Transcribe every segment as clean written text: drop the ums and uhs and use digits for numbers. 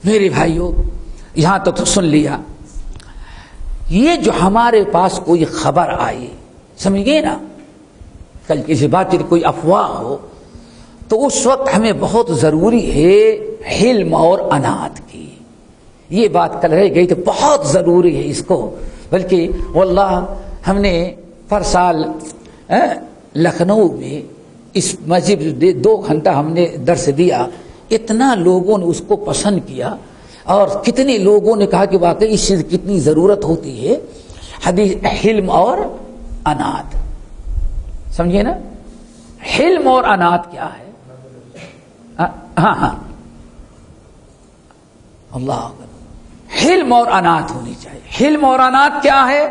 میرے بھائیوں یہاں تو سن لیا، یہ جو ہمارے پاس کوئی خبر آئی، سمجھ گئے نا، کل کسی بات کی کوئی افواہ ہو تو اس وقت ہمیں بہت ضروری ہے حلم اور انات کی. یہ بات کل رہ گئی تو بہت ضروری ہے اس کو. بلکہ واللہ ہم نے پر سال لکھنؤ میں اس مسجد 2 گھنٹہ ہم نے درس دیا، اتنا لوگوں نے اس کو پسند کیا اور کتنے لوگوں نے کہا کہ واقعی اس چیز کی کتنی ضرورت ہوتی ہے. حدیث حلم اور انات، سمجھے نا، حلم اور انات کیا ہے؟ ہاں اللہ اکبر، حلم اور انات ہونی چاہیے. حلم اور انات کیا ہے؟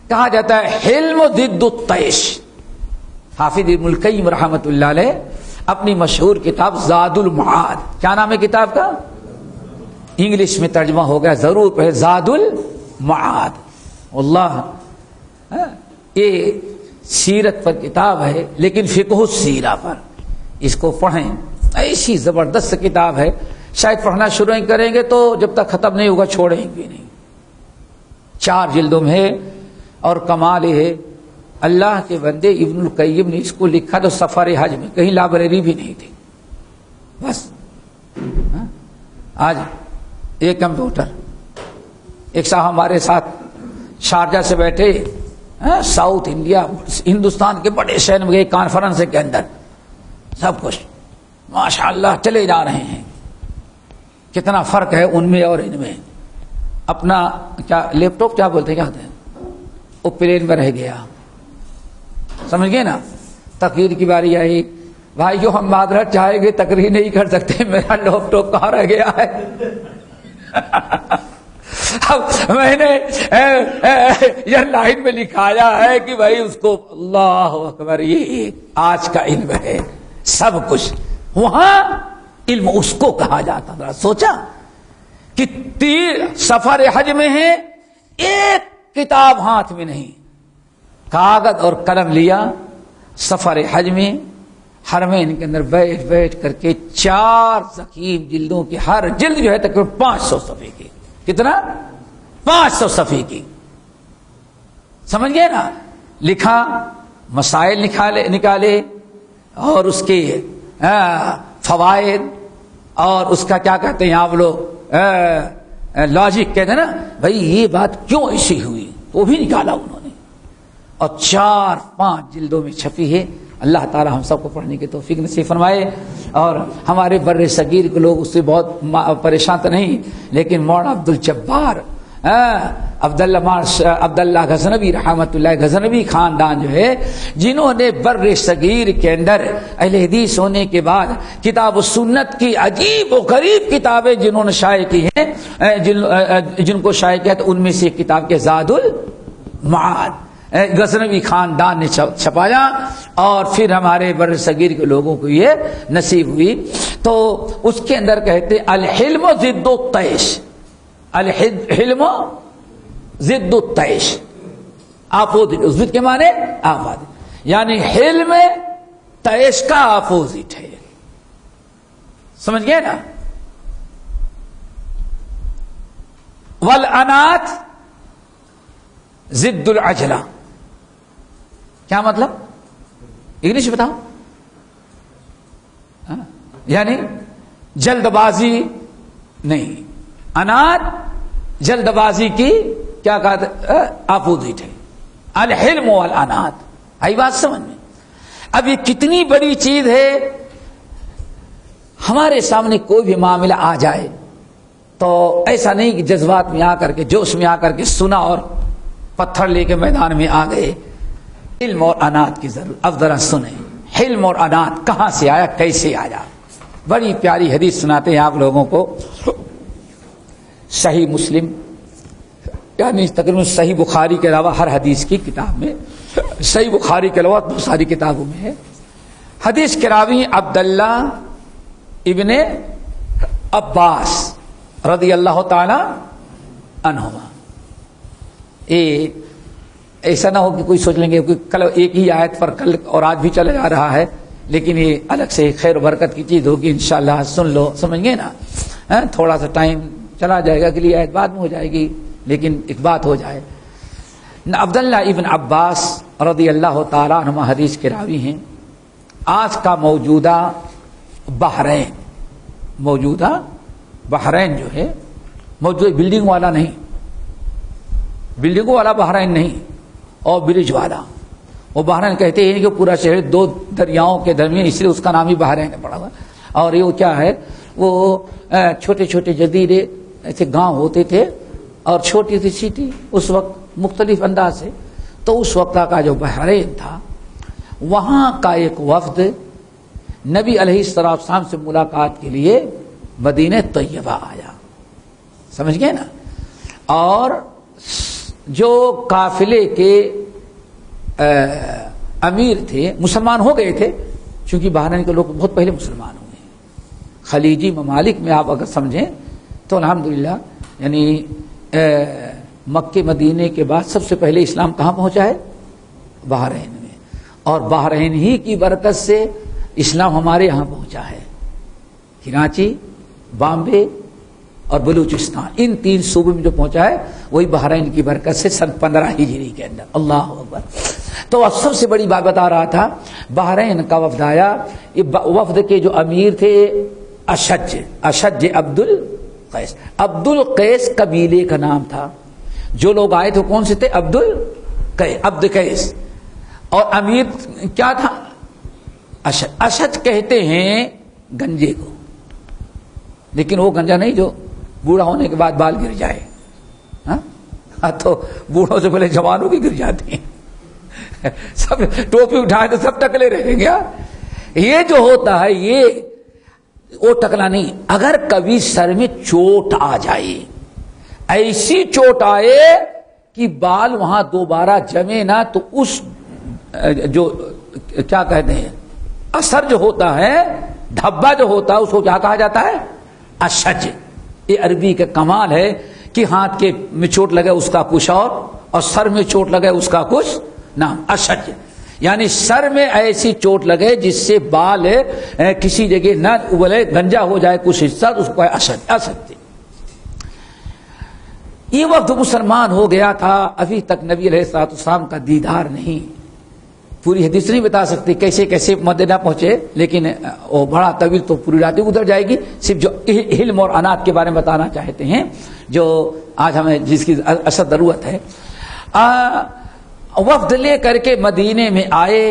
کہا جاتا ہے حلم ضد الطیش. حافظ ابن القیم رحمۃ اللہ علیہ اپنی مشہور کتاب زاد المعاد، کیا نام ہے کتاب کا؟ انگلش میں ترجمہ ہو گیا ضرور پڑھے، زاد المعاد. اللہ یہ سیرت پر کتاب ہے لیکن فقہ السیرہ پر، اس کو پڑھیں، ایسی زبردست کتاب ہے. شاید پڑھنا شروع کریں گے تو جب تک ختم نہیں ہوگا چھوڑیں گے نہیں. 4 جلدوں میں ہے اور کمال ہے اللہ کے بندے ابن القیم نے اس کو لکھا تو سفر حج میں، کہیں لائبریری بھی نہیں تھی. بس آج ایک کمپیوٹر، ایک صاحب ہمارے ساتھ شارجہ سے بیٹھے، ساؤتھ انڈیا ہندوستان کے بڑے شہر میں گئے کانفرنس کے اندر، سب کچھ ماشاءاللہ چلے جا رہے ہیں. کتنا فرق ہے ان میں اور ان میں. اپنا کیا لیپ ٹاپ کیا بولتے ہیں، کیا ہوتے ہیں، وہ پلین میں رہ گیا، سمجھ گئے نا. تقریر کی باری آئی، بھائیو ہم معذرت چاہیں گے تقریر نہیں کر سکتے، میرا لیپ ٹاپ کہاں رہ گیا ہے. اب میں نے یہ لائن میں لکھایا ہے کہ بھائی اس کو اللہ اکبر، یہ آج کا علم ہے سب کچھ. وہاں علم اس کو کہا جاتا تھا. سوچا کہ 3 سفر حج میں ہے، ایک کتاب ہاتھ میں نہیں، کاغذ اور قلم لیا، سفر حج میں حرمین کے اندر بیٹھ بیٹھ کر کے 4 ضخیم جلدوں کی، ہر جلد جو ہے تقریباً 500 صفحے کی. کتنا؟ 500 صفحے کی. سمجھ گئے نا. لکھا، مسائل نکالے اور اس کے فوائد اور اس کا کیا کہتے ہیں آپ لوگ لاجک کہتے ہیں نا، بھائی یہ بات کیوں ایسی ہوئی، وہ بھی نکالا انہوں نے اور 4-5 جلدوں میں چھپی ہے. اللہ تعالی ہم سب کو پڑھنے کی توفیق نصیب فرمائے. اور ہمارے بر صغیر کے لوگ اس سے بہت پریشان تو نہیں، لیکن مولانا عبد الجبار عبداللہ غزنوی رحمۃ اللہ غزنوی خاندان جو ہے، جنہوں نے بر صغیر کے اندر اہل حدیث ہونے کے بعد کتاب و سنت کی عجیب و غریب کتابیں جنہوں نے شائع کی ہیں، جن کو شائع کیا تو ان میں سے ایک کتاب کے زاد المعاد غزنوی خاندان نے چھپایا اور پھر ہمارے بر صغیر کے لوگوں کو یہ نصیب ہوئی. تو اس کے اندر کہتے الحلم ضد الطیش، الحلم ضد الطیش، اپوزٹ. ضد کے معنی آباد، یعنی حلم طیش کا اپوزٹ ہے. سمجھ گئے نا. والانات ضد العجلہ. کیا مطلب؟ انگلش بتاؤ. یعنی جلد بازی نہیں، انات جلد بازی کی کیا کہتے اپوزٹ ہے. الحلم والانات. آئی بات سمجھ میں؟ اب یہ کتنی بڑی چیز ہے. ہمارے سامنے کوئی بھی معاملہ آ جائے تو ایسا نہیں کہ جذبات میں آ کر کے، جوش میں آ کر کے سنا اور پتھر لے کے میدان میں آ گئے. علم اور انات کی ضرورت. اب ذرا سنیں علم اور انات کہاں سے آیا، کیسے آیا. بڑی پیاری حدیث سناتے ہیں آپ لوگوں کو. صحیح مسلم یعنی تقریباً صحیح بخاری کے علاوہ ہر حدیث کی کتاب میں، صحیح بخاری کے علاوہ بہت ساری کتابوں میں ہے. حدیث کے راوی عبداللہ ابن عباس رضی اللہ تعالی عنہما. ایسا نہ ہو کہ کوئی سوچ لیں گے کہ کل ایک ہی آیت پر کل اور آج بھی چلا جا رہا ہے، لیکن یہ الگ سے خیر و برکت کی چیز ہوگی انشاءاللہ. سن لو، سمجھ گئے نا. تھوڑا سا ٹائم چلا جائے گا، اگلی آیت بعد میں ہو جائے گی، لیکن ایک بات ہو جائے. عبداللہ ابن عباس رضی اللہ تعالیٰ عنہما حدیث کے راوی ہیں. آج کا موجودہ بحرین جو ہے، موجودہ بلڈنگ والا نہیں، بلڈنگوں والا بحرین نہیں، اور برج والا، وہ بحرین کہتے ہیں کہ پورا شہر دو دریاؤں کے درمیان، اس لیے اس کا نام ہی بحرین پڑا ہوا. اور یہ کیا ہے، وہ چھوٹے چھوٹے جزیرے ایسے گاؤں ہوتے تھے اور چھوٹی سی سٹی اس وقت مختلف انداز سے. تو اس وقت کا جو بحرین تھا، وہاں کا ایک وفد نبی علیہ السلام سے ملاقات کے لیے مدینہ طیبہ آیا، سمجھ گئے نا. اور جو قافلے کے امیر تھے مسلمان ہو گئے تھے، چونکہ بحرین کے لوگ بہت پہلے مسلمان ہوئے ہیں. خلیجی ممالک میں آپ اگر سمجھیں تو الحمدللہ، یعنی مکے مدینے کے بعد سب سے پہلے اسلام کہاں پہنچا ہے؟ بحرین میں. اور بحرین ہی کی برکت سے اسلام ہمارے یہاں پہنچا ہے. کراچی، بامبے اور بلوچستان، ان 3 صوبوں میں جو پہنچا ہے وہی بحرین کی برکت سے سن 15 ہجری کے اندر. اللہ اکبر. تو اب سب سے بڑی بات بتا رہا تھا، بحرین کا وفد آیا. یہ وفد کے جو امیر تھے اشج عبد القیس قبیلے کا نام تھا. جو لوگ آئے تھے کون سے تھے؟ عبد قیس. اور امیر کیا تھا؟ اشج کہتے ہیں گنجے کو، لیکن وہ گنجا نہیں جو بوڑھا ہونے کے بعد بال گر جائے. تو بوڑھوں سے پہلے جوانوں کی گر جاتی ہیں. سب ٹوپی اٹھائے تو سب ٹکلے رہیں گے. یہ جو ہوتا ہے یہ وہ ٹکلا نہیں. اگر کبھی سر میں چوٹ آ جائے، ایسی چوٹ آئے کہ بال وہاں دوبارہ جمے نہ، تو اس جو کیا کہتے ہیں اثر جو ہوتا ہے، دھبا جو ہوتا ہے، اس کو کیا کہا جاتا ہے؟ اشج. یہ عربی کا کمال ہے کہ ہاتھ کے میں چوٹ لگے اس کا کچھ اور سر میں چوٹ لگے اس کا کچھ نام. اشج یعنی سر میں ایسی چوٹ لگے جس سے بال کسی جگہ نہ ابلے، گنجا ہو جائے کچھ حصہ، اس کو اشج. یہ وقت مسلمان ہو گیا تھا. ابھی تک نبی علیہ السلام کا دیدار نہیں. پوری حدیث نہیں بتا سکتی کیسے کیسے مدینہ پہنچے، لیکن وہ بڑا طویل تو پوری رات گزر جائے گی. صرف جو علم اور انات کے بارے میں بتانا چاہتے ہیں، جو آج ہمیں جس کی اشد ضرورت ہے. وفد لے کر کے مدینے میں آئے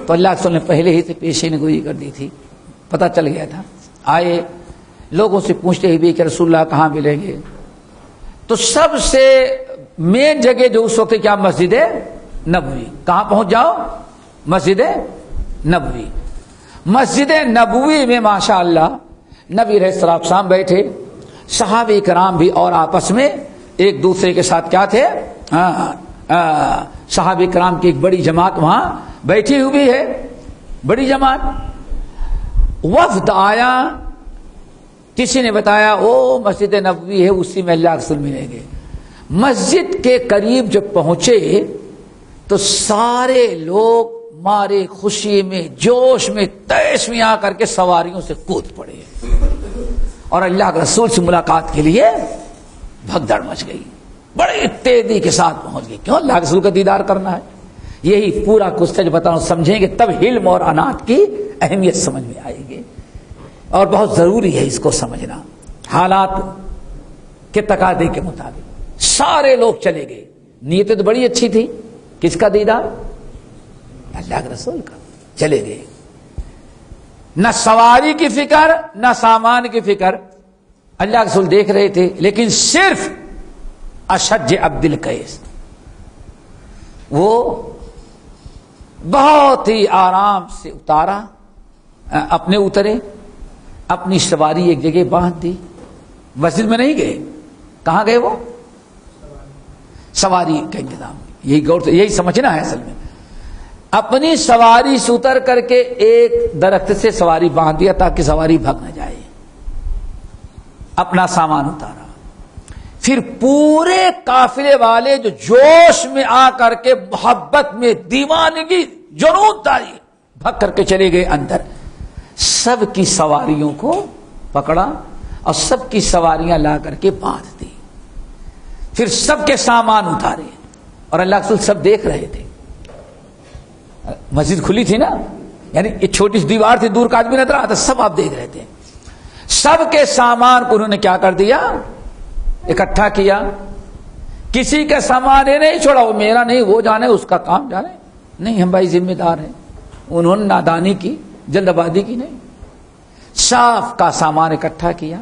تو اللہ کے رسول نے پہلے ہی سے پیشین گوئی کر دی تھی، پتہ چل گیا تھا. آئے لوگوں سے پوچھتے ہی بھی کہ رسول اللہ کہاں ملیں گے. تو سب سے مین جگہ جو اس وقت کیا؟ مسجد نبوی. کہاں پہنچ جاؤ؟ مسجد نبوی. مسجد نبوی میں ماشاءاللہ نبی علیہ السلام بیٹھے، صحابہ کرام بھی، اور آپس میں ایک دوسرے کے ساتھ کیا تھے؟ صحابہ کرام کی ایک بڑی جماعت وہاں بیٹھی ہوئی ہے، بڑی جماعت. وفد آیا، کسی نے بتایا وہ مسجد نبوی ہے، اسی میں اللہ کے رسول ملیں گے. مسجد کے قریب جب پہنچے تو سارے لوگ مارے خوشی میں، جوش میں، تیش میں آ کر کے سواریوں سے کود پڑے اور اللہ کے رسول سے ملاقات کے لیے بھگدڑ مچ گئی. بڑی تیزی کے ساتھ پہنچ گئی. کیوں؟ اللہ کے رسول کا دیدار کرنا ہے. یہی پورا قصہ جو بتاؤں سمجھیں گے تب علم اور انات کی اہمیت سمجھ میں آئے گی، اور بہت ضروری ہے اس کو سمجھنا. حالات کے تقاضے کے مطابق سارے لوگ چلے گئے. نیت تو بڑی اچھی تھی، کس کا دیدار؟ اللہ کے رسول کا. چلے گئے، نہ سواری کی فکر نہ سامان کی فکر. اللہ کے رسول دیکھ رہے تھے، لیکن صرف اشج عبد القیس وہ بہت ہی آرام سے اتارا، اپنے اترے، اپنی سواری ایک جگہ باندھ دی. مسجد میں نہیں گئے. کہاں گئے؟ وہ سواری کا انتظام. یہی غور سے یہی سمجھنا ہے اصل میں. اپنی سواری سے اتر کر کے ایک درخت سے سواری باندھ دیا تاکہ سواری بھگ نہ جائے. اپنا سامان اتارا. پھر پورے قافلے والے جو جوش میں آ کر کے محبت میں دیوانگی جنون تاری بھگ کر کے چلے گئے اندر. سب کی سواریوں کو پکڑا اور سب کی سواریاں لا کر کے باندھ دی. پھر سب کے سامان اتارے اور اللہ کے رسول سب دیکھ رہے تھے. مسجد کھلی تھی نا, یعنی ایک چھوٹی سی دیوار تھی, دور کا آدمی نظر آتا, سب آپ دیکھ رہے تھے. سب کے سامان کو انہوں نے کیا کر دیا, اکٹھا کیا. کسی کا سامان یہ نہیں چھوڑا, وہ میرا نہیں, وہ جانے اس کا کام جانے, نہیں ہم بھائی ذمہ دار ہیں. انہوں نے نادانی کی, جلد بازی کی نہیں, صاف کا سامان اکٹھا کیا,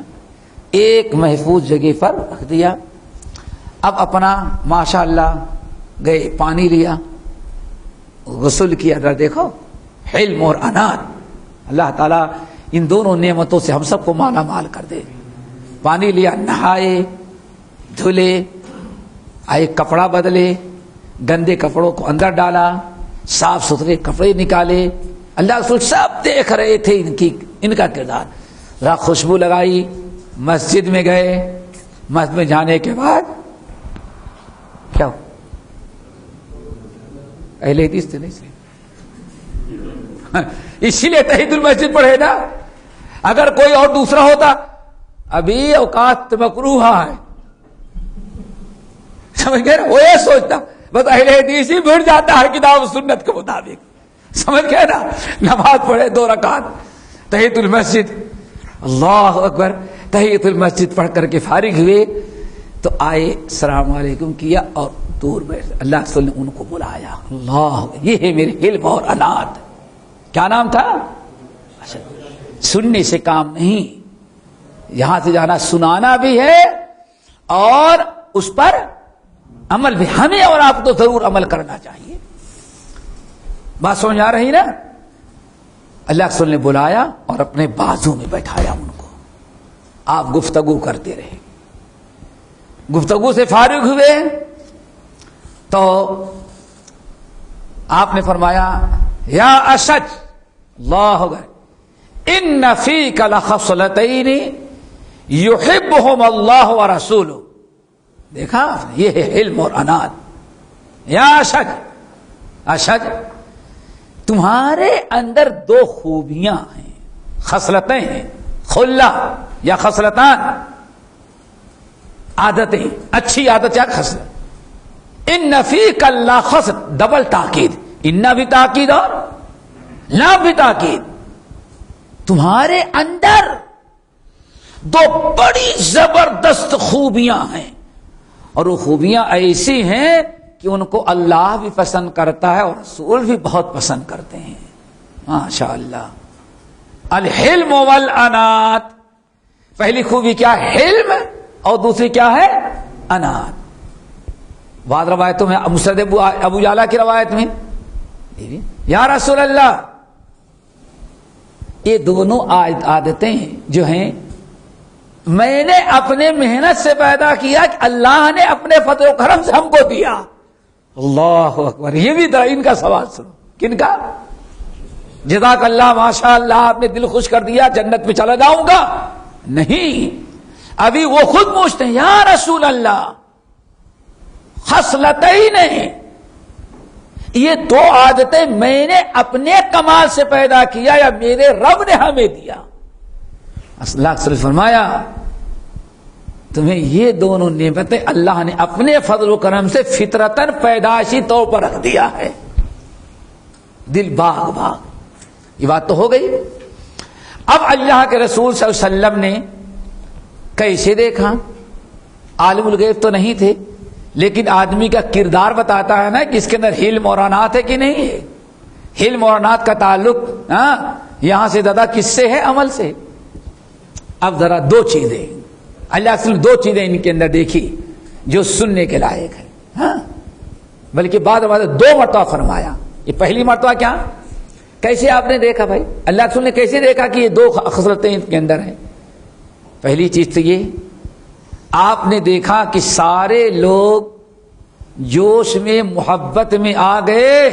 ایک محفوظ جگہ پر رکھ دیا. اب اپنا ماشاء اللہ گئے, پانی لیا, غسل کیا. ذرا دیکھو حلم اور انات, اللہ تعالیٰ ان دونوں نعمتوں سے ہم سب کو مالا مال کر دے. پانی لیا, نہائے, دھلے, آئے کپڑا بدلے, گندے کپڑوں کو اندر ڈالا, صاف ستھرے کپڑے نکالے. اللہ رسول سب دیکھ رہے تھے ان کا کردار. ذرا خوشبو لگائی, مسجد میں گئے. مسجد میں جانے کے بعد کیا اہل حدیث تھے نہیں, اسی لیے تحید المسجد پڑھے نا. اگر کوئی اور دوسرا ہوتا, ابھی اوقات مکروہ ہے, سمجھ گئے نا, وہ یہ سوچتا بس اہل حدیث ہی بھڑ جاتا ہے کتاب سنت کے مطابق, سمجھ گئے نا. نماز پڑھے 2 رکعت, تحیۃ المسجد, اللہ اکبر, تحیۃ المسجد پڑھ کر کے فارغ ہوئے تو آئے, السلام علیکم کیا اور دور بیٹھ. اللہ کے رسول نے ان کو بلایا. اللہ, یہ ہے میرے علم اور انات. کیا نام تھا؟ سننے سے کام نہیں, یہاں سے جانا سنانا بھی ہے اور اس پر عمل بھی. ہمیں اور آپ کو تو ضرور عمل کرنا چاہیے. بات سمجھ آ رہی نا. اللہ کے رسول نے بلایا اور اپنے بازو میں بیٹھایا ان کو. آپ گفتگو کرتے رہے. گفتگو سے فارغ ہوئے تو آپ نے فرمایا, یا اشج, اللہ اکبر, ان فیک لخصلتین یحبہم اللہ ورسولہ. دیکھا, یہ ہے علم اور انات. یا اشج, اشج, تمہارے اندر 2 خوبیاں ہیں, خصلتیں ہیں, خلہ یا خصلتان, عادتیں, اچھی عادت یا خصلت. ان فیک اللہ خصلت, ڈبل تاکید, ان بھی تاکید اور لا بھی تاکید. تمہارے اندر 2 بڑی زبردست خوبیاں ہیں, اور وہ خوبیاں ایسی ہیں کہ ان کو اللہ بھی پسند کرتا ہے اور رسول بھی بہت پسند کرتے ہیں. ماشاء اللہ. الحلم والانات, پہلی خوبی کیا ہے؟ حلم, اور دوسری کیا ہے؟ انات. بعض روایتوں میں, مسند ابو یعلا کی روایت میں, یا رسول اللہ, یہ دونوں عادتیں جو ہیں میں نے اپنے محنت سے پیدا کیا کہ اللہ نے اپنے فضل و کرم سے ہم کو دیا. اللہ اکبر. یہ بھی ان کا سوال سنو. کن کا؟ جزاک اللہ, ماشاء اللہ, آپ نے دل خوش کر دیا, جنت میں چلا جاؤں گا. نہیں, ابھی وہ خود پوچھتے ہیں, یا رسول اللہ, خصلتین, یہ 2 عادتیں میں نے اپنے کمال سے پیدا کیا یا میرے رب نے ہمیں دیا؟ اللہ صلی فرمایا, تمہیں یہ دونوں نعمتیں اللہ نے اپنے فضل و کرم سے فطرتاً پیدائشی طور پر رکھ دیا ہے. دل باغ باغ. یہ بات تو ہو گئی. اب اللہ کے رسول صلی اللہ علیہ وسلم نے کیسے دیکھا؟ عالم الغیب تو نہیں تھے, لیکن آدمی کا کردار بتاتا ہے نا کہ اس کے اندر حلم اور انات ہے کہ نہیں ہے. حلم اور انات کا تعلق یہاں سے زیادہ کس سے ہے؟ عمل سے. اب ذرا 2 چیزیں اللہ سے 2 چیزیں ان کے اندر دیکھی جو سننے کے لائق ہے. بلکہ بعد 2 مرتبہ فرمایا. یہ پہلی مرتبہ کیا, کیسے آپ نے دیکھا بھائی؟ اللہ کے رسول نے کیسے دیکھا کہ یہ 2 خصلتیں ان کے اندر ہیں؟ پہلی چیز تو یہ, آپ نے دیکھا کہ سارے لوگ جوش میں, محبت میں آ گئے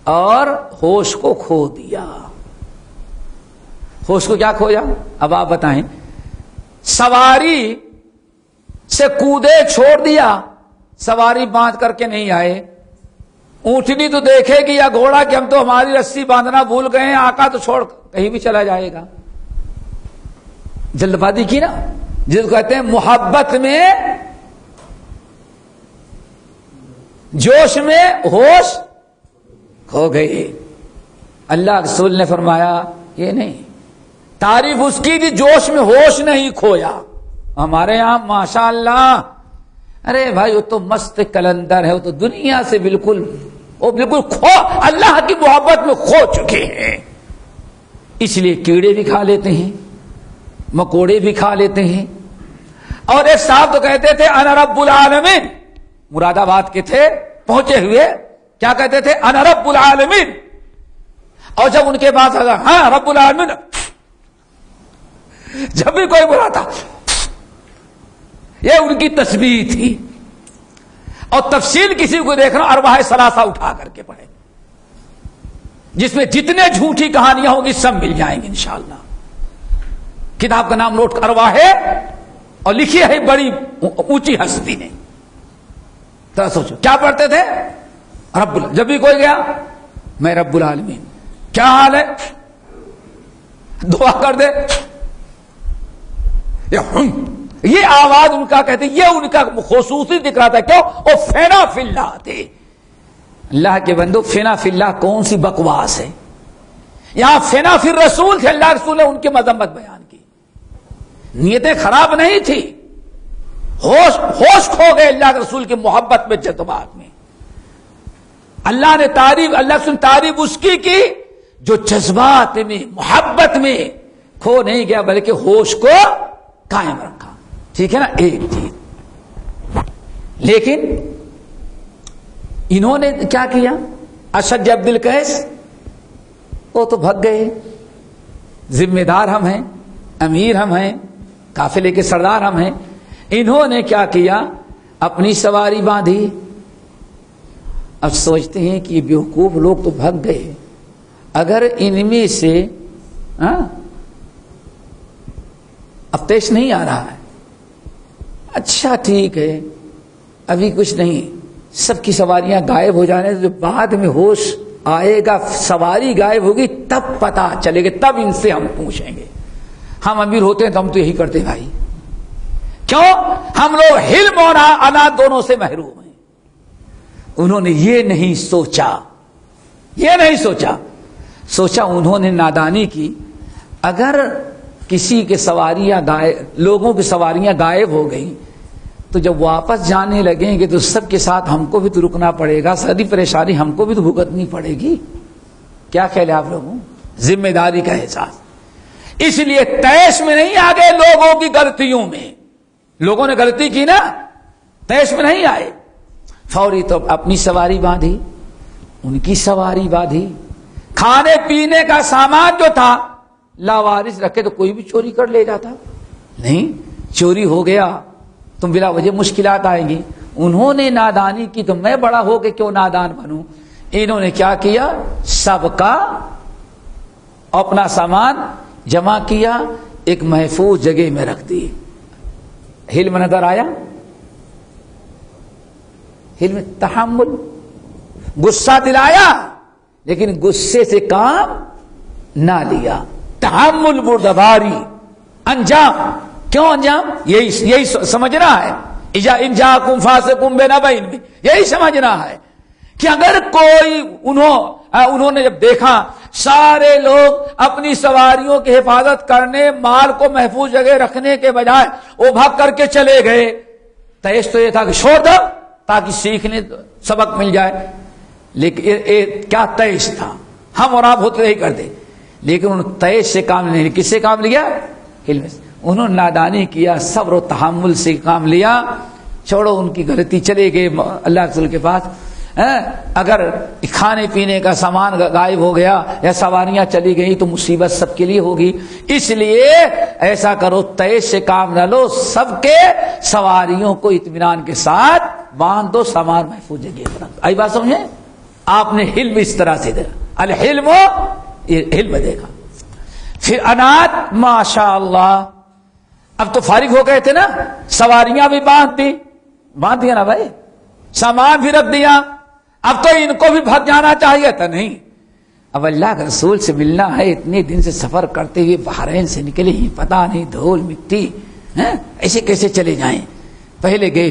اور ہوش کو کھو دیا. ہوش کو کیا کھویا؟ اب آپ بتائیں. سواری سے کودے, چھوڑ دیا, سواری باندھ کر کے نہیں آئے. اونٹنی تو دیکھے گی یا گھوڑا کہ ہم تو ہماری رسی باندھنا بھول گئے ہیں, آقا تو چھوڑ کہیں بھی چلا جائے گا. جلد بازی کی نا، جس کو کہتے ہیں محبت میں جوش میں ہوش کھو گئی. اللہ رسول نے فرمایا یہ نہیں، تعریف اس کی کہ جوش میں ہوش نہیں کھویا. ہمارے یہاں ماشاءاللہ، ارے بھائی وہ تو مست کلندر ہے، وہ تو دنیا سے بالکل اللہ کی محبت میں کھو چکے ہیں، اس لیے کیڑے بھی کھا لیتے ہیں، مکوڑے بھی کھا لیتے ہیں. اور ایک صاحب تو کہتے تھے انا رب العالمین، مراد آباد کے تھے پہنچے ہوئے، کیا کہتے تھے؟ انا رب العالمین. اور جب ان کے پاس آگا ہاں رب العالمین، جب بھی کوئی بلا تھا، یہ ان کی تسبیح تھی. اور تفصیل کسی کو دیکھنا ارواح ثلاثہ اٹھا کر کے پڑھے، جس میں جتنے جھوٹی کہانیاں ہوں گی سب مل جائیں گی انشاءاللہ. کتاب کا نام نوٹ ارواح ہے، اور لکھی ہے بڑی اونچی ہستی نے. تو سوچو کیا پڑھتے تھے؟ رب جب بھی کوئی گیا میں رب العالمین، کیا حال ہے، دعا کر دے، یہ آواز ان کا کہتے، یہ ان کا خصوصی ذکر آتا ہے. کیوں؟ وہ فینا فی اللہ تھے. اللہ کے بندو، فینا فی اللہ کون سی بکواس ہے؟ یہاں فینا فی الرسول تھے، اللہ رسول نے ان کی مذمت بیان کی. نیتیں خراب نہیں تھی، ہوش کھو گئے اللہ کے رسول کی محبت میں، جذبات میں. اللہ نے تعریف، اللہ رسول تعریف اس کی جو جذبات میں، محبت میں کھو نہیں گیا بلکہ ہوش کو قائم رکھا. ٹھیک ہے نا، ایک چیز. لیکن انہوں نے کیا کیا؟ اشج عبد القیس وہ تو بھگ گئے، ذمہ دار ہم ہیں، امیر ہم ہیں، قافلے کے سردار ہم ہیں. انہوں نے کیا کیا؟ اپنی سواری باندھی. اب سوچتے ہیں کہ یہ بیوقوف لوگ تو بھگ گئے، اگر ان میں سے اب تیش نہیں آ رہا ہے، اچھا ٹھیک ہے ابھی کچھ نہیں، سب کی سواریاں غائب ہو جانے سے بعد میں ہوش آئے گا، سواری غائب ہوگی تب پتا چلے گا، تب ان سے ہم پوچھیں گے. ہم امیر ہوتے ہیں تو ہم تو یہی کرتے بھائی. کیوں؟ ہم لوگ حلم اور انا دونوں سے محروم ہیں. انہوں نے یہ نہیں سوچا، سوچا انہوں نے نادانی کی. اگر کسی کے سواریاں لوگوں کی سواریاں غائب ہو گئی تو جب واپس جانے لگیں گے تو سب کے ساتھ ہم کو بھی تو رکنا پڑے گا، ساری پریشانی ہم کو بھی تو بھگتنی پڑے گی. کیا خیال ہے آپ لوگوں؟ ذمہ داری کا احساس. اس لیے تیش میں نہیں آ گئے لوگوں کی غلطیوں میں. لوگوں نے غلطی کی نا، تیش میں نہیں آئے. فوری تو اپنی سواری باندھی، ان کی سواری باندھی. کھانے پینے کا سامان جو تھا لاوارث رکھے تو کوئی بھی چوری کر لے جاتا. نہیں، چوری ہو گیا تم بلا وجہ مشکلات آئیں گی. انہوں نے نادانی کی تو میں بڑا ہو کے کیوں نادان بنوں. انہوں نے کیا کیا؟ سب کا اپنا سامان جمع کیا، ایک محفوظ جگہ میں رکھ دی. حلم نظر آیا؟ حلم، تحمل. غصہ دلایا لیکن غصے سے کام نہ لیا. تحمل، بردباری. انجام، کیوں انجام؟ یہی سمجھنا ہے. ان جاءکم فاسق بنبأ، یہی سمجھنا ہے کہ اگر کوئی انہوں نے جب دیکھا سارے لوگ اپنی سواریوں کی حفاظت کرنے، مال کو محفوظ جگہ رکھنے کے بجائے وہ بھاگ کر کے چلے گئے، تیش تو یہ تھا کہ چھوڑ دو تاکہ سیکھنے سبق مل جائے. لیکن کیا تیش تھا، ہم اور آپ ہوتے ہی کرتے. لیکن انہوں نے تیش سے کام نہیں، کس سے کام لیا؟ علم سے. انہوں نے نادانی کیا، صبر و تحمل سے کام لیا. چھوڑو ان کی غلطی، چلے گئے اللہ کے رسول کے پاس. اگر کھانے پینے کا سامان غائب ہو گیا یا سواریاں چلی گئی تو مصیبت سب کے لیے ہوگی. اس لیے ایسا کرو، تیش سے کام نہ لو، سب کے سواریوں کو اطمینان کے ساتھ باندھ دو، سامان محفوظ جگہ پر. آئی بات سمجھیں؟ آپ نے حلم اس طرح سے دیکھا، الحلم، حلم دیکھا. پھر انات، ماشاء اللہ، اب تو فارغ ہو گئے تھے نا، سواریاں بھی باندھ دیا نا بھائی، سامان بھی رکھ دیا. اب تو ان کو بھی بھگ جانا چاہیے تھا، نہیں. اب اللہ کے رسول سے ملنا ہے، اتنے دن سے سفر کرتے ہوئے بحرین سے نکلے ہی، پتہ نہیں دھول مٹی ایسے کیسے چلے جائیں. پہلے گئے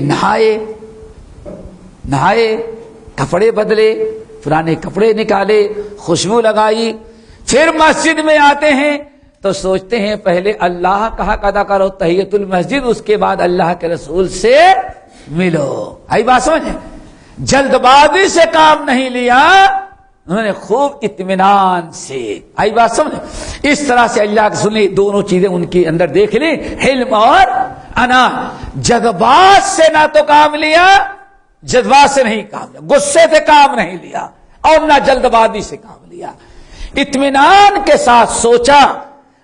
نہائے کپڑے بدلے، پرانے کپڑے نکالے، خوشبو لگائی، پھر مسجد میں آتے ہیں تو سوچتے ہیں پہلے اللہ کا حق ادا کرو، تحیت المسجد، اس کے بعد اللہ کے رسول سے ملو. آئی بات سمجھیں؟ جلد بازی سے کام نہیں لیا، انہوں نے خوب اطمینان سے. آئی بات سمجھیں؟ اس طرح سے اللہ کے سنے دونوں چیزیں ان کے اندر دیکھ لی، حلم اور انا. جذبات سے نہ تو کام لیا، جذبات سے نہیں کام لیا، غصے سے کام نہیں لیا، اور نہ جلد بازی سے کام لیا. اطمینان کے ساتھ سوچا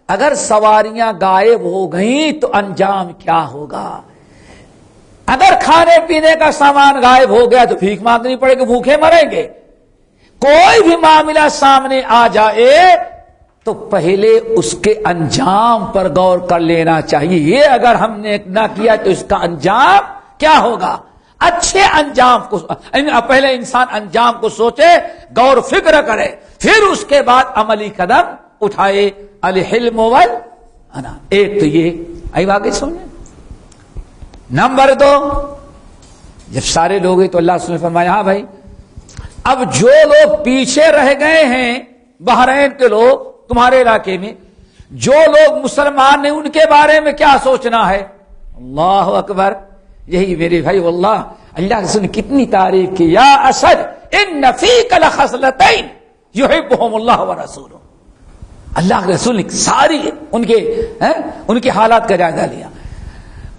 اگر سواریاں غائب ہو گئیں تو انجام کیا ہوگا. اگر کھانے پینے کا سامان غائب ہو گیا تو بھیک مانگنی پڑے گی، بھوکے مریں گے. کوئی بھی معاملہ سامنے آ جائے تو پہلے اس کے انجام پر غور کر لینا چاہیے. یہ اگر ہم نے نہ کیا تو اس کا انجام کیا ہوگا. اچھے انجام کو پہلے انسان انجام کو سوچے، غور فکر کرے، پھر اس کے بعد عملی قدم اٹھائے. الحلم والانا، ایک تو یہ. آئی آگے سنیں. نمبر 2، جب سارے لوگ ہیں تو اللہ نے فرمایا ہاں بھائی اب جو لوگ پیچھے رہ گئے ہیں بحرین کے لوگ تمہارے علاقے میں، جو لوگ مسلمان ہیں ان کے بارے میں کیا سوچنا ہے. اللہ اکبر. یہی میرے بھائی واللہ اللہ کے سن کتنی تعریف کی. یا اسد ان فیک لخصلتین یحبہم اللہ ورسولہ. اللہ کے رسول نے ساری ان کے حالات کا جائزہ لیا.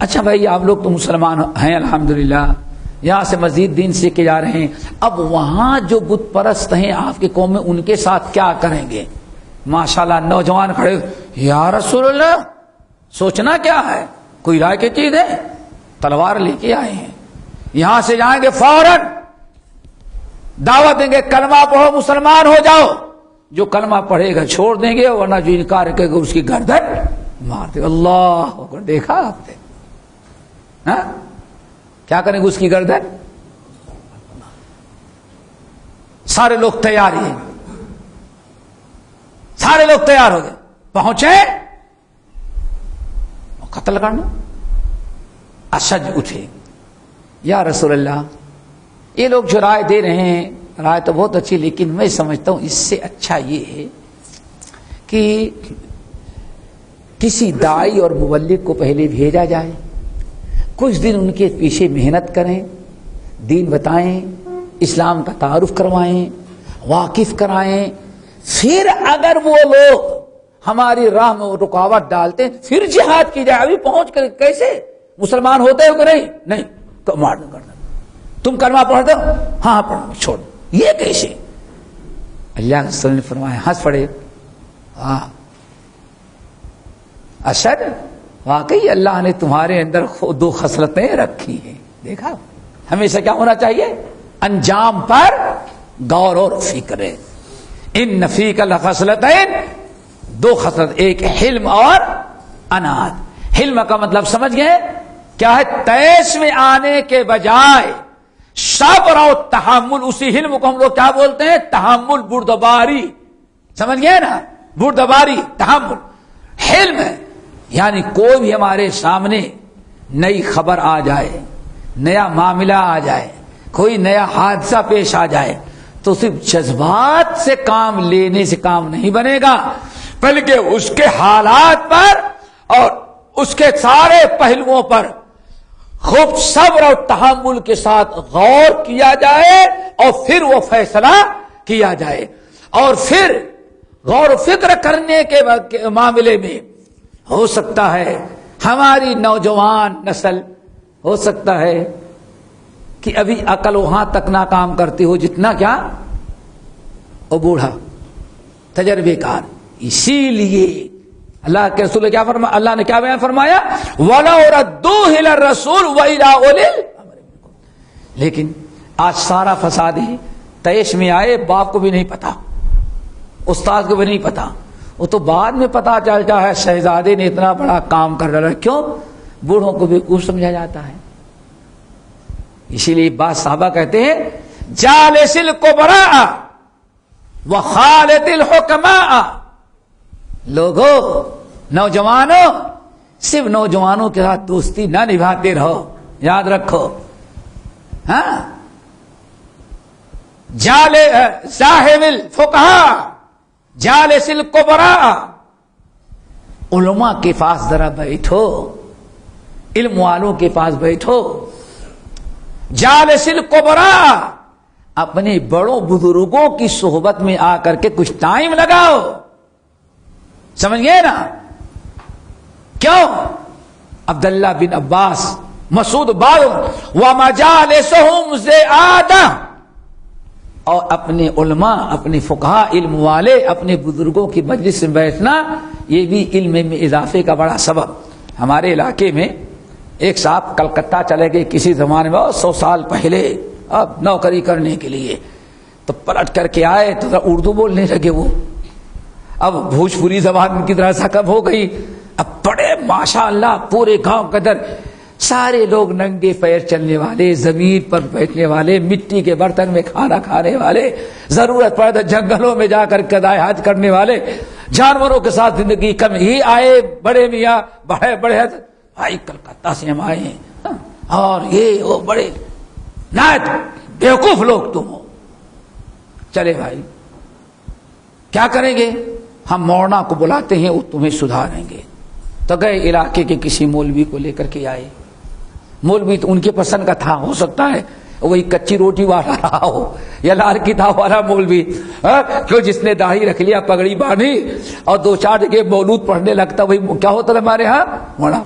اچھا بھائی آپ لوگ تو مسلمان ہیں الحمدللہ، یہاں سے مزید دین سیکھ کے جا رہے ہیں، اب وہاں جو بت پرست ہیں آپ کے قوم میں ان کے ساتھ کیا کریں گے. ماشاءاللہ نوجوان کھڑے، یا رسول اللہ سوچنا کیا ہے، کوئی رائے کی چیز ہے. تلوار لے کے آئے ہیں، یہاں سے جائیں گے فوراً دعوت دیں گے کلمہ پڑھو مسلمان ہو جاؤ. جو کلمہ پڑھے گا چھوڑ دیں گے، ورنہ جو انکار کرے گا اس کی گردن مار دے. اللہ اکبر. دیکھا آپ نے کیا کریں گے اس کی گردن. سارے لوگ تیار ہیں، سارے لوگ تیار ہو گئے، پہنچے قتل کرنا. اشج اٹھے، یا رسول اللہ یہ لوگ جو رائے دے رہے ہیں رائے تو بہت اچھی، لیکن میں سمجھتا ہوں اس سے اچھا یہ ہے کہ کسی داعی اور مبلغ کو پہلے بھیجا جائے، کچھ دن ان کے پیچھے محنت کریں، دین بتائیں، اسلام کا تعارف کروائیں، واقف کرائیں. پھر اگر وہ لوگ ہماری راہ میں رکاوٹ ڈالتے ہیں پھر جہاد کی جائے. ابھی پہنچ کر کیسے مسلمان ہوتے ہو کہ نہیں تو مار دو کرنا. تم کلمہ پڑھتے ہو؟ ہاں پڑھو، چھوڑ. یہ کیسے؟ اللہ کے رسول نے فرمایا، ہنس پڑے. ہاں اشد واقعی اللہ نے تمہارے اندر 2 خصلتیں رکھی ہیں. دیکھا ہمیشہ کیا ہونا چاہیے، انجام پر غور اور فکر. ان فیک لخصلتین، 2 خصلت، ایک حلم اور انات. حلم کا مطلب سمجھ گئے کیا ہے؟ تیش میں آنے کے بجائے صبر اور تحمل. اسی حلم کو ہم لوگ کیا بولتے ہیں؟ تحمل، بردباری. سمجھ گئے نا، بردباری تحمل. حلم ہے یعنی کوئی بھی ہمارے سامنے نئی خبر آ جائے، نیا معاملہ آ جائے، کوئی نیا حادثہ پیش آ جائے تو صرف جذبات سے کام لینے سے کام نہیں بنے گا، بلکہ اس کے حالات پر اور اس کے سارے پہلوؤں پر خوب صبر اور تحمل کے ساتھ غور کیا جائے اور پھر وہ فیصلہ کیا جائے. اور پھر غور و فکر کرنے کے معاملے میں ہو سکتا ہے ہماری نوجوان نسل ہو سکتا ہے کہ ابھی عقل وہاں تک نہ کام کرتی ہو جتنا کیا وہ بوڑھا تجربے کار. اسی لیے اللہ کے رسول کیا فرمایا، اللہ نے کیا بیان فرمایا، وَلَوْ رَدُّوهُ إِلَى الرَّسُولِ وَإِلَىٰ أُولِي الْأَمْرِ. لیکن آج سارا فساد ہی تیش میں آئے، باپ کو بھی نہیں پتا، استاد کو بھی نہیں پتا، وہ تو بعد میں پتا چلتا ہے شہزادے نے اتنا بڑا کام کر رہا ہے. کیوں؟ بوڑھوں کو بھی خوب سمجھا جاتا ہے. اسی لیے بعض صحابہ کہتے ہیں جالس الکبراء وخالط الحکماء، لوگوں، نوجوانوں، صرف نوجوانوں کے ساتھ دوستی نہ نبھاتے رہو، یاد رکھو. ہاں، صاحب الفقہاء جالس الکبراء، علماء کے پاس ذرا بیٹھو، علم والوں کے پاس بیٹھو. جالس الکبراء، اپنے بڑوں بزرگوں کی صحبت میں آ کر کے کچھ ٹائم لگاؤ. سمجھ گئے نا؟ کیوں؟ عبداللہ بن عباس، مسعود بال ومجالسہم زیادہ، اور اپنے علماء، اپنے فقہاء، علم والے، اپنے بزرگوں کی مجلس میں بیٹھنا یہ بھی علم میں اضافے کا بڑا سبب. ہمارے علاقے میں ایک صاحب کلکتہ چلے گئے کسی زمانے میں، 100 سال پہلے، اب نوکری کرنے کے لیے. تو پلٹ کر کے آئے تو اردو بولنے لگے. وہ اب بھوجپوری زبان کی طرح سکب ہو گئی. اب بڑے ماشاء اللہ پورے گاؤں کے اندر سارے لوگ ننگے پیر چلنے والے، زمین پر بیٹھنے والے، مٹی کے برتن میں کھانا کھانے والے، ضرورت پڑے تو جنگلوں میں جا کر قضائے حاج کرنے والے، جانوروں کے ساتھ زندگی کم ہی آئے. بڑے میاں، بڑے بھائی کلکتہ سے ہم آئے ہیں، اور یہ وہ بڑے نہایت بیوقوف لوگ تم ہو. چلے بھائی کیا کریں گے؟ ہم مولانا کو بلاتے ہیں، وہ تمہیں سدھاریں گے. تو گئے علاقے کے کسی مولوی کو لے کر کے آئے. مولوی تو ان کے پسند کا تھا، ہو سکتا ہے وہی کچی روٹی والا رہا ہو یا لال کتاب والا مولوی، کیوں جس نے داڑھی رکھ لیا، پگڑی باندھی اور 2-4 جگہ مولود پڑھنے لگتا، وہی کیا ہوتا ہے ہمارے ہاں مولانا.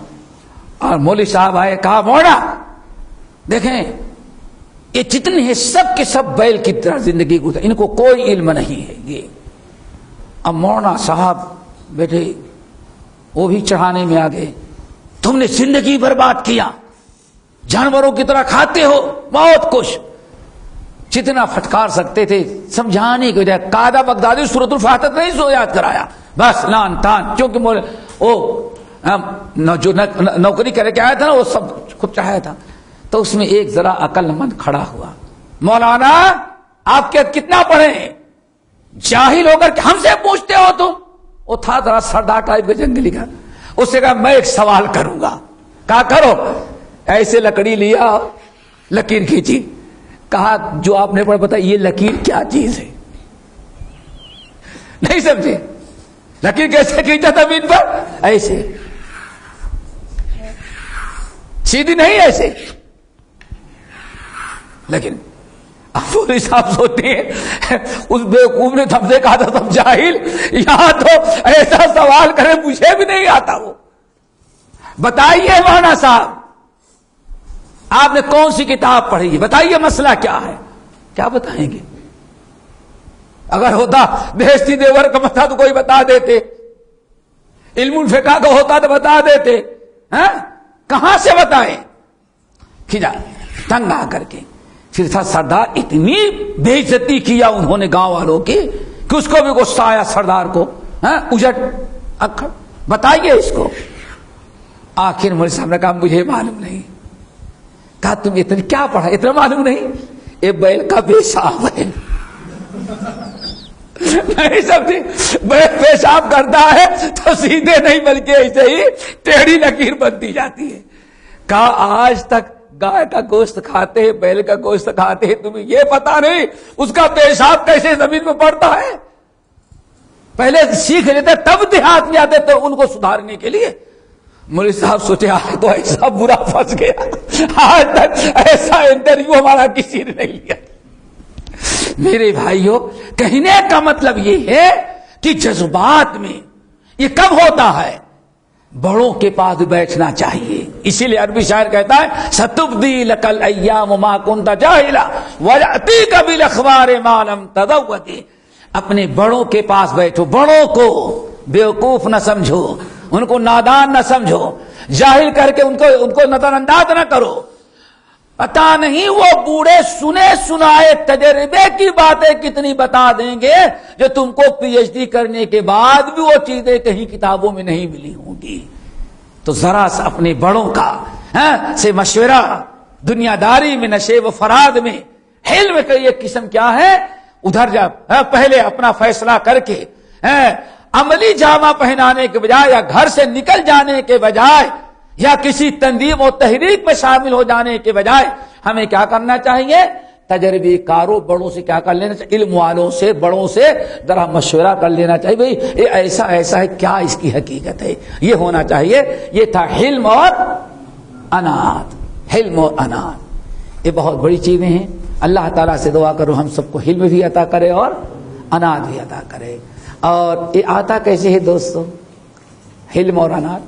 اور مولوی صاحب آئے، کہا مولانا دیکھیں یہ جتنے ہیں سب کے سب بیل کی طرح زندگی گزر، ان کو کوئی علم نہیں ہے. یہ اب مولانا صاحب بیٹھے، وہ بھی چڑھانے میں آ گئے. تم نے زندگی برباد کیا، جانوروں کی طرح کھاتے ہو، بہت کچھ. جتنا پھٹکار سکتے تھے سمجھانے کی وجہ قاعدہ بغدادی سورۃ الفاتحہ نہیں سو یاد کرایا، بس لان تان. کیونکہ وہ جو نوکری کر کے آیا تھا نا، وہ سب خود چاہیا تھا. تو اس میں ایک ذرا عقل مند کھڑا ہوا، مولانا آپ کے کتنا پڑھے ہیں؟ جاہل ہو کر ہم سے پوچھتے ہو تم؟ وہ تھا ذرا سردار ٹائپ کا جنگلی کا. اس سے کہا میں ایک سوال کروں گا. کہا کرو. ایسے لکڑی لیا، لکیر کھینچی. کہا جو آپ نے پڑھا بتا یہ لکیر کیا چیز ہے؟ نہیں سمجھے؟ لکیر کیسے کھینچا زمین پر؟ ایسے سیدھی نہیں، ایسے. لیکن اب صاحب سوچتے ہیں اس بیوقوف نے تم سے کہا تھا تم جاہل، یہاں تو ایسا سوال کرے مجھے بھی نہیں آتا. وہ بتائیے مولانا صاحب آپ نے کون سی کتاب پڑھی ہے؟ بتائیے مسئلہ کیا ہے؟ کیا بتائیں گے؟ اگر ہوتا بہشتی دیور کا مسئلہ تو کوئی بتا دیتے، علم الفقہ کا ہوتا تو بتا دیتے. کہاں سے بتائیں؟ کھجا تنگ آ کر کے. پھر تھا سردار، اتنی بے عزتی کیا انہوں نے گاؤں والوں کی کہ اس کو بھی غصہ آیا سردار کو. اجٹ اکھڑ بتائیے اس کو. آخر مولوی صاحب نے کہا مجھے معلوم نہیں. کہا تم اتنا کیا پڑھا، اتنا معلوم نہیں؟ یہ بیل کا پیشاب ہے. نہیں سمجھے؟ بیل پیشاب کرتا ہے تو سیدھے نہیں بلکہ ایسے ہی ٹیڑھی لکیر بنتی جاتی ہے. کہا آج تک گائے کا گوشت کھاتے ہیں، بیل کا گوشت کھاتے ہیں، تمہیں یہ پتا نہیں اس کا پیشاب کیسے زمین میں پڑتا ہے؟ پہلے سیکھ لیتے تب دیہات میں آتے تو ان کو سدھارنے کے لیے. مولوی صاحب سوچے آج تو ایسا برا پھنس گیا، آج تک ایسا انٹرویو ہمارا کسی نے نہیں لیا. میرے بھائیوں کہنے کا مطلب یہ ہے کہ جذبات میں یہ کب ہوتا ہے؟ بڑوں کے پاس بیٹھنا چاہیے. اسی لیے عربی شاعر کہتا ہے ستبدی لک الایام ما کنت جاہلا ویاتیک بالاخبار ما لم تذوق. اپنے بڑوں کے پاس بیٹھو، بڑوں کو بیوقوف نہ سمجھو، ان کو نادان نہ سمجھو، جاہل کر کے ان کو نظر انداز نہ کرو. پتا نہیں وہ بوڑھے سنے سنائے تجربے کی باتیں کتنی بتا دیں گے جو تم کو پی ایچ ڈی کرنے کے بعد بھی وہ چیزیں کہیں کتابوں میں نہیں ملی ہوں گی. تو ذرا سا اپنے بڑوں کا سے مشورہ، دنیا داری میں، نشے و فراد میں، حلم کا یہ قسم کیا ہے؟ ادھر جا پہلے اپنا فیصلہ کر کے عملی جامہ پہنانے کے بجائے یا گھر سے نکل جانے کے بجائے یا کسی تنظیم و تحریک میں شامل ہو جانے کے بجائے ہمیں کیا کرنا چاہیے؟ تجربی کاروں بڑوں سے کیا کر لینا چاہیے؟ علم والوں سے بڑوں سے ذرا مشورہ کر لینا چاہیے، بھئی یہ ایسا ہے، کیا اس کی حقیقت ہے؟ یہ ہونا چاہیے۔ یہ تھا حلم اور انات، حلم اور انات، یہ بہت بڑی چیزیں ہیں۔ اللہ تعالیٰ سے دعا کرو ہم سب کو حلم بھی عطا کرے اور انات بھی عطا کرے۔ اور یہ آتا کیسے ہے دوستو حلم اور انات؟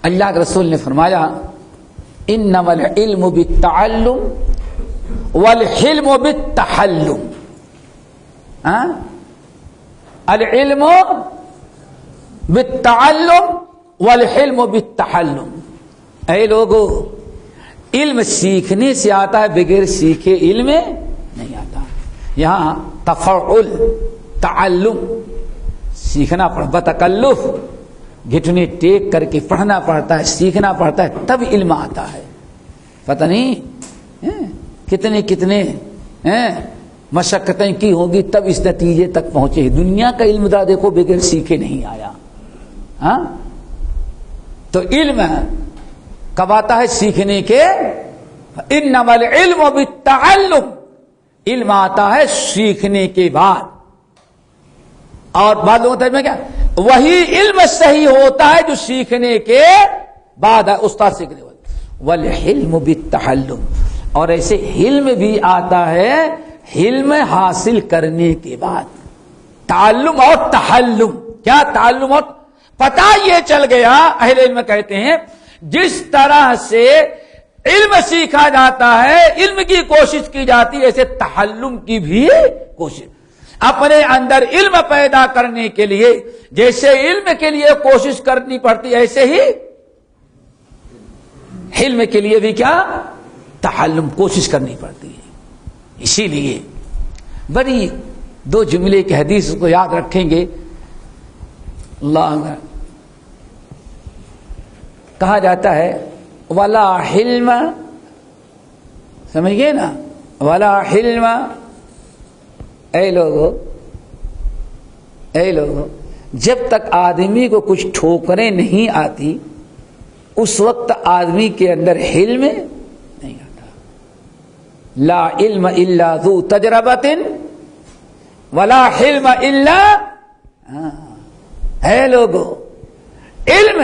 اللہ کے رسول نے فرمایا انما العلم بالتعلم والحلم بالتحلم۔ العلم بالتعلم والحلم بالتحلم۔ اے لوگو، علم سیکھنے سے آتا ہے، بغیر سیکھے علم نہیں آتا۔ یہاں تفعل، تعلم سیکھنا پڑتا، بتکلف گھٹنے ٹیک کر کے پڑھنا پڑتا ہے، سیکھنا پڑتا ہے، تب علم آتا ہے۔ پتہ نہیں کتنے مشقتیں کی ہوگی تب اس نتیجے تک پہنچے۔ دنیا کا علم دا دیکھو بغیر سیکھے نہیں آیا۔ تو علم کب آتا ہے؟ سیکھنے کے۔ انما العلم بالتعلم، علم آتا ہے سیکھنے کے بعد۔ اور بعض لوگوں میں کیا وہی علم صحیح ہوتا ہے جو سیکھنے کے بعد ہے، استاد سیکھنے والے۔ والحلم بالتحلم، اور ایسے علم بھی آتا ہے علم حاصل کرنے کے بعد۔ تعلم اور تحلم، کیا تعلم اور پتہ یہ چل گیا، اہل علم کہتے ہیں جس طرح سے علم سیکھا جاتا ہے، علم کی کوشش کی جاتی ہے، ایسے تحلم کی بھی کوشش۔ اپنے اندر علم پیدا کرنے کے لیے جیسے علم کے لیے کوشش کرنی پڑتی، ایسے ہی علم کے لیے بھی کیا تحلم، کوشش کرنی پڑتی ہے۔ اسی لیے بڑی دو جملے کی حدیث کو یاد رکھیں گے۔ اللہ کہا جاتا ہے ولا حلم، سمجھ گئے نا؟ ولا حلم، اے لوگو جب تک آدمی کو کچھ ٹھوکریں نہیں آتی اس وقت آدمی کے اندر حلم نہیں آتا۔ لا علم الا ذو تجربۃ ولا حلم الا، اے لوگو علم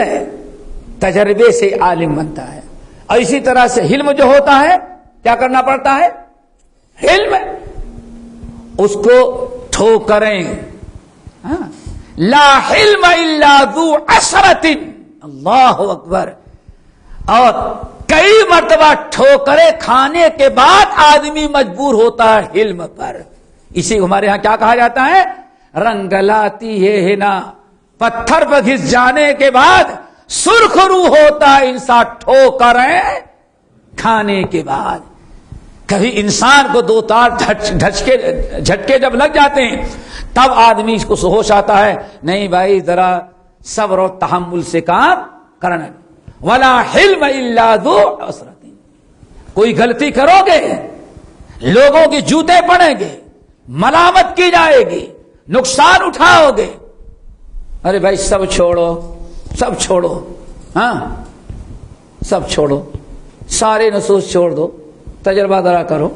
تجربے سے عالم بنتا ہے، اور اسی طرح سے علم جو ہوتا ہے کیا کرنا پڑتا ہے؟ علم اس کو ٹھوکریں۔ لا علم الا ذو عثرۃ، اللہ اکبر۔ اور کئی مرتبہ ٹھوکریں کھانے کے بعد آدمی مجبور ہوتا ہے علم پر۔ اسی ہمارے ہاں کیا کہا جاتا ہے؟ رنگ لاتی ہے نا، پتھر پر گھس جانے کے بعد سرخ رو ہوتا ہے انسان ٹھوکریں کھانے کے بعد۔ کبھی انسان کو دو تار جھٹکے جب لگ جاتے ہیں تب آدمی اس کو ہوش آتا ہے، نہیں بھائی ذرا صبر و تحمل سے کام کرنا۔ ولا حلم الا ذو عسرۃ، کوئی غلطی کرو گے لوگوں کے جوتے پڑیں گے، ملامت کی جائے گی، نقصان اٹھاؤ گے، ارے بھائی سب چھوڑو، سب چھوڑو، سب چھوڑو، سارے نصوص چھوڑ دو، تجربہ ذرا کرو۔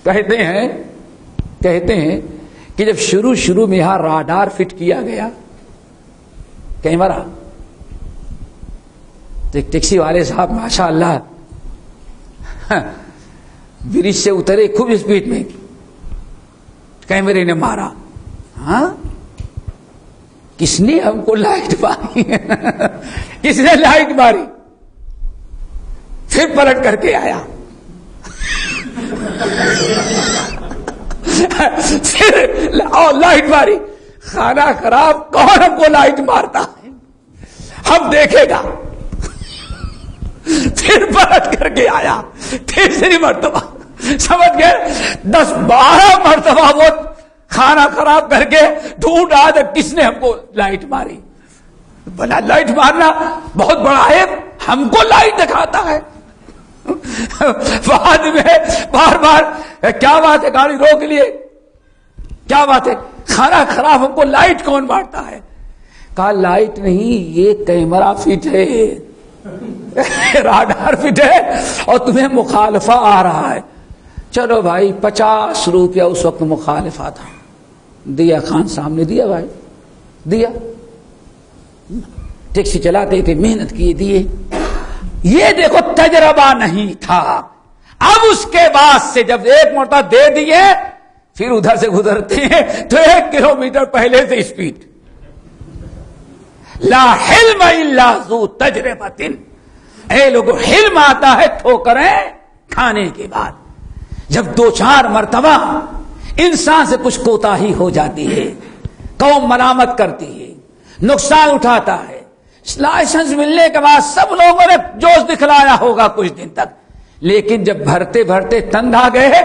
کہتے ہیں کہ جب شروع میں یہاں راڈار فٹ کیا گیا کیمرہ، تو ایک ٹیکسی والے صاحب ماشاء اللہ برج سے اترے خوب اسپیڈ میں، کیمرے نے مارا۔ کس نے ہم کو لائٹ ماری؟ کس نے لائٹ ماری؟ پھر پلٹ کر کے آیا، پھر لائٹ ماری۔ کھانا خراب، کون ہم کو لائٹ مارتا ہے؟ ہم دیکھے گا۔ پھر پلٹ کر کے آیا تیسری مرتبہ، سمجھ گئے 10-12 مرتبہ وہ کھانا خراب کر کے ڈھونڈ آ کس نے ہم کو لائٹ ماری۔ بنا لائٹ مارنا بہت بڑا ہے، ہم کو لائٹ دکھاتا ہے۔ بعد میں بار بار کیا بات ہے گاڑی روک لیے, کیا بات ہے, کھانا خراب ہم کو لائٹ کون بانٹتا ہے؟ کہا لائٹ نہیں, یہ کیمرہ فٹ ہے, راڈار فٹ ہے اور تمہیں مخالفہ آ رہا ہے. چلو بھائی 50 روپیہ اس وقت مخالفہ تھا, دیا خان صاحب نے دیا, بھائی دیا, ٹیکسی چلاتے تھے, محنت کیے, دیے. یہ دیکھو تجربہ نہیں تھا. اب اس کے بعد سے جب ایک مرتبہ دے دیے پھر ادھر سے گزرتے ہیں تو 1 کلومیٹر پہلے سے اسپیڈ. لا حلم الا ذو تجربۃ, اے لوگوں حلم آتا ہے ٹھوکریں کھانے کے بعد. جب 2-4 مرتبہ انسان سے کچھ کوتاہی ہو جاتی ہے, قوم ملامت کرتی ہے, نقصان اٹھاتا ہے, لائسنس ملنے کے بعد سب لوگوں نے جوش دکھلایا ہوگا کچھ دن تک, لیکن جب بھرتے بھرتے تنگ آ گئے